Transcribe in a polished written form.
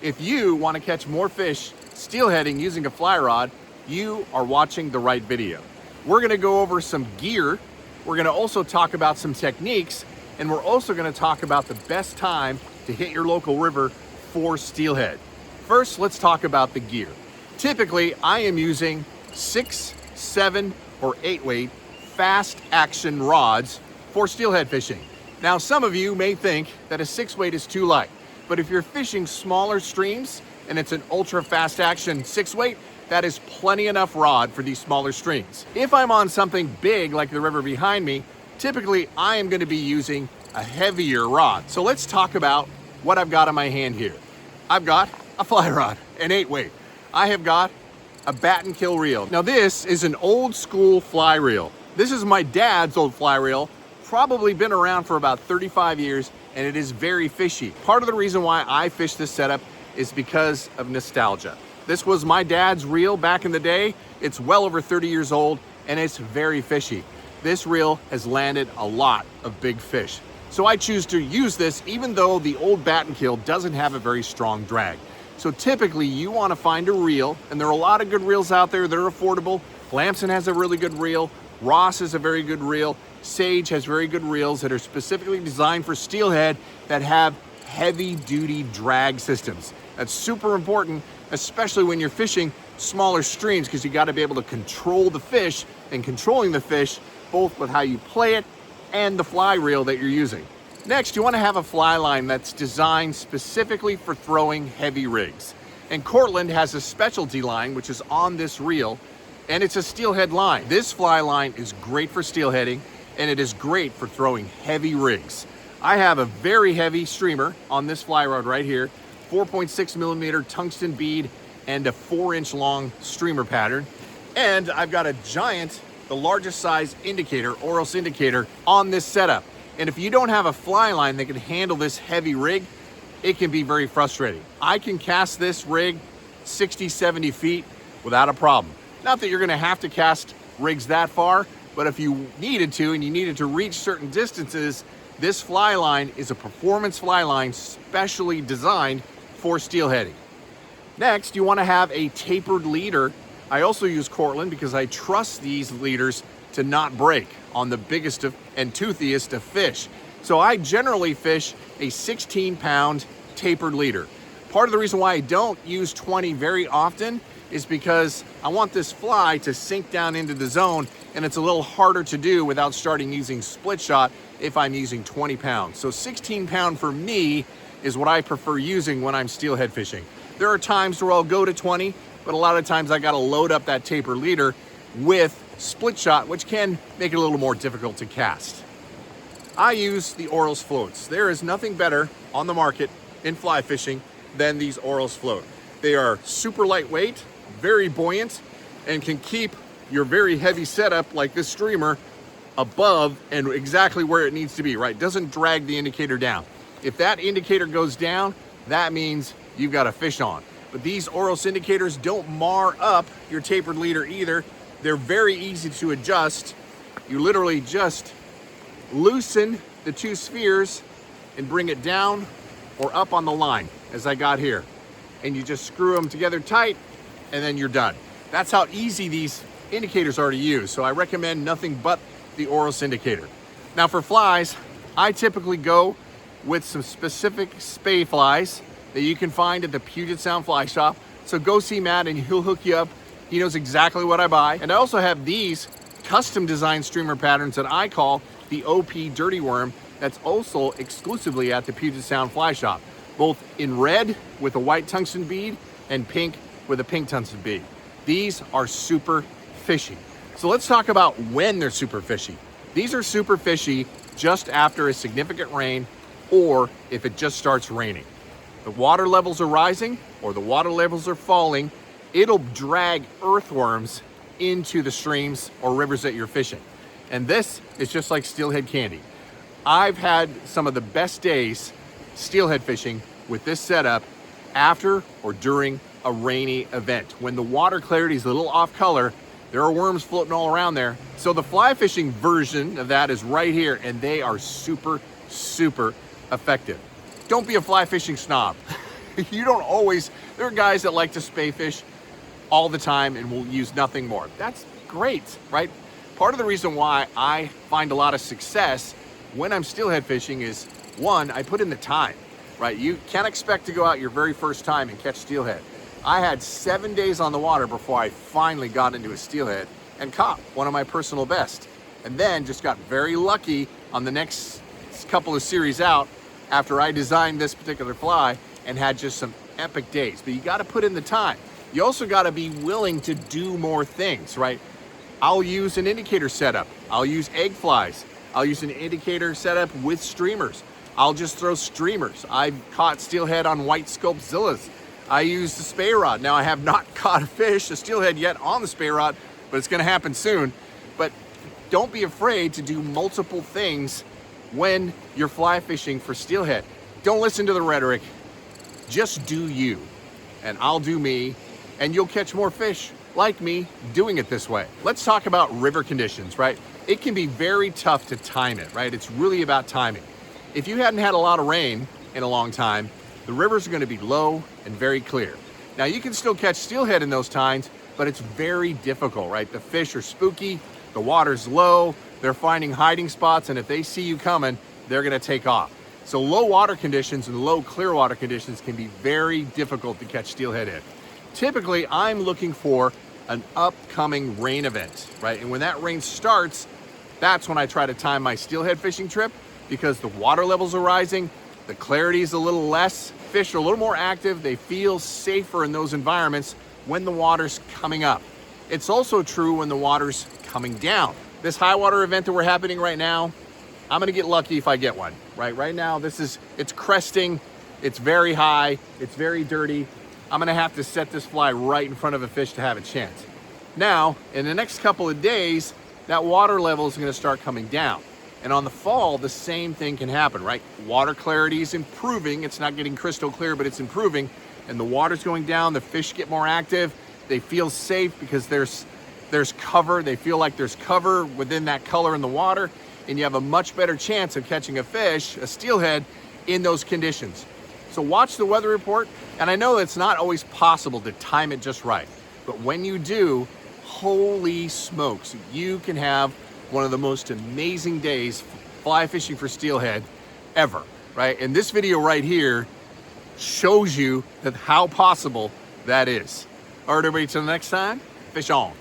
If you want to catch more fish steelheading using a fly rod, you are watching the right video. We're gonna go over some gear. We're gonna also talk about some techniques, and we're also gonna talk about the best time to hit your local river for steelhead. First, let's talk about the gear. Typically, I am using 6, 7, or 8 weight fast action rods for steelhead fishing. Now, some of you may think that a 6 weight is too light, but if you're fishing smaller streams and it's an ultra fast action 6 weight, that is plenty enough rod for these smaller streams. If I'm on something big like the river behind me, typically I am going to be using a heavier rod. So let's talk about what I've got in my hand here. I've got a fly rod, an 8 weight. I have got a bat and kill reel. Now this is an old school fly reel. This is my dad's old fly reel, probably been around for about 35 years, and it is very fishy. Part of the reason why I fish this setup is because of nostalgia. This was my dad's reel back in the day. It's well over 30 years old, and it's very fishy. This reel has landed a lot of big fish. So I choose to use this even though the old bat and kill doesn't have a very strong drag. So typically you want to find a reel, and there are a lot of good reels out there that are affordable. Lamson has a really good reel. Ross is a very good reel. Sage has very good reels that are specifically designed for steelhead that have heavy duty drag systems. That's super important, especially when you're fishing smaller streams, because you got to be able to control the fish, and controlling the fish both with how you play it and the fly reel that you're using. Next, you want to have a fly line that's designed specifically for throwing heavy rigs. And Cortland has a specialty line, which is on this reel, and it's a steelhead line. This fly line is great for steelheading, and it is great for throwing heavy rigs. I have a very heavy streamer on this fly rod right here, 4.6 millimeter tungsten bead and a 4-inch long streamer pattern. And I've got a giant, the largest size indicator, Oros indicator, on this setup. And if you don't have a fly line that can handle this heavy rig, it can be very frustrating. I can cast this rig 60, 70 feet without a problem. Not that you're gonna have to cast rigs that far, but if you needed to and you needed to reach certain distances, this fly line is a performance fly line specially designed for steelheading. Next, you wanna have a tapered leader. I also use Cortland because I trust these leaders to not break on the biggest and toothiest of fish. So I generally fish a 16-pound tapered leader. Part of the reason why I don't use 20 very often is because I want this fly to sink down into the zone, and it's a little harder to do without starting using split shot if I'm using 20 pounds. So 16 pound for me is what I prefer using when I'm steelhead fishing. There are times where I'll go to 20, but a lot of times I gotta load up that taper leader with split shot, which can make it a little more difficult to cast. I use the Oros floats. There is nothing better on the market in fly fishing than these Oros float. They are super lightweight, very buoyant, and can keep your very heavy setup like this streamer above and exactly where it needs to be, right? Doesn't drag the indicator down. If that indicator goes down, that means you've got a fish on. But these Oros indicators don't mar up your tapered leader either. They're very easy to adjust. You literally just loosen the two spheres and bring it down or up on the line, as I got here. And you just screw them together tight, and then you're done. That's how easy these indicators are to use. So I recommend nothing but the Oros indicator. Now for flies, I typically go with some specific spay flies that you can find at the Puget Sound Fly Shop. So go see Matt and he'll hook you up. He knows exactly what I buy. And I also have these custom designed streamer patterns that I call the OP Dirty Worm, that's also exclusively at the Puget Sound Fly Shop, both in red with a white tungsten bead and pink with a pink tungsten bead. These are super fishy. So let's talk about when they're super fishy. These are super fishy just after a significant rain or if it just starts raining. The water levels are rising or the water levels are falling, it'll drag earthworms into the streams or rivers that you're fishing. And this is just like steelhead candy. I've had some of the best days steelhead fishing with this setup after or during a rainy event. When the water clarity is a little off color, there are worms floating all around there. So the fly fishing version of that is right here, and they are super, super effective. Don't be a fly fishing snob. You don't always, there are guys that like to spay fish all the time and will use nothing more. That's great, right? Part of the reason why I find a lot of success when I'm steelhead fishing is, one, I put in the time, right? You can't expect to go out your very first time and catch steelhead. I had 7 days on the water before I finally got into a steelhead and caught one of my personal best. And then just got very lucky on the next couple of series out after I designed this particular fly and had just some epic days. But you gotta put in the time. You also gotta be willing to do more things, right? I'll use an indicator setup. I'll use egg flies. I'll use an indicator setup with streamers. I'll just throw streamers. I've caught steelhead on white Sculpzillas. I use the spay rod. Now I have not caught a fish, a steelhead yet on the spay rod, but it's gonna happen soon. But don't be afraid to do multiple things when you're fly fishing for steelhead. Don't listen to the rhetoric. Just do you, and I'll do me, and you'll catch more fish like me doing it this way. Let's talk about river conditions, right? It can be very tough to time it, right? It's really about timing. If you hadn't had a lot of rain in a long time, the rivers are gonna be low and very clear. Now you can still catch steelhead in those times, but it's very difficult, right? The fish are spooky, the water's low, they're finding hiding spots, and if they see you coming, they're gonna take off. So low water conditions and low clear water conditions can be very difficult to catch steelhead in. Typically, I'm looking for an upcoming rain event, right? And when that rain starts, that's when I try to time my steelhead fishing trip, because the water levels are rising, the clarity is a little less, fish are a little more active, they feel safer in those environments when the water's coming up. It's also true when the water's coming down. This high water event that we're happening right now, I'm gonna get lucky if I get one, right? Right now, it's cresting, it's very high, it's very dirty. I'm gonna have to set this fly right in front of a fish to have a chance. Now, in the next couple of days, that water level is gonna start coming down. And on the fall, the same thing can happen, right? Water clarity is improving. It's not getting crystal clear, but it's improving. And the water's going down, the fish get more active. They feel safe because there's cover. They feel like there's cover within that color in the water. And you have a much better chance of catching a fish, a steelhead, in those conditions. So watch the weather report. And I know it's not always possible to time it just right. But when you do, holy smokes, you can have one of the most amazing days fly fishing for steelhead ever, right? And this video right here shows you that how possible that is. All right, everybody, till next time, fish on.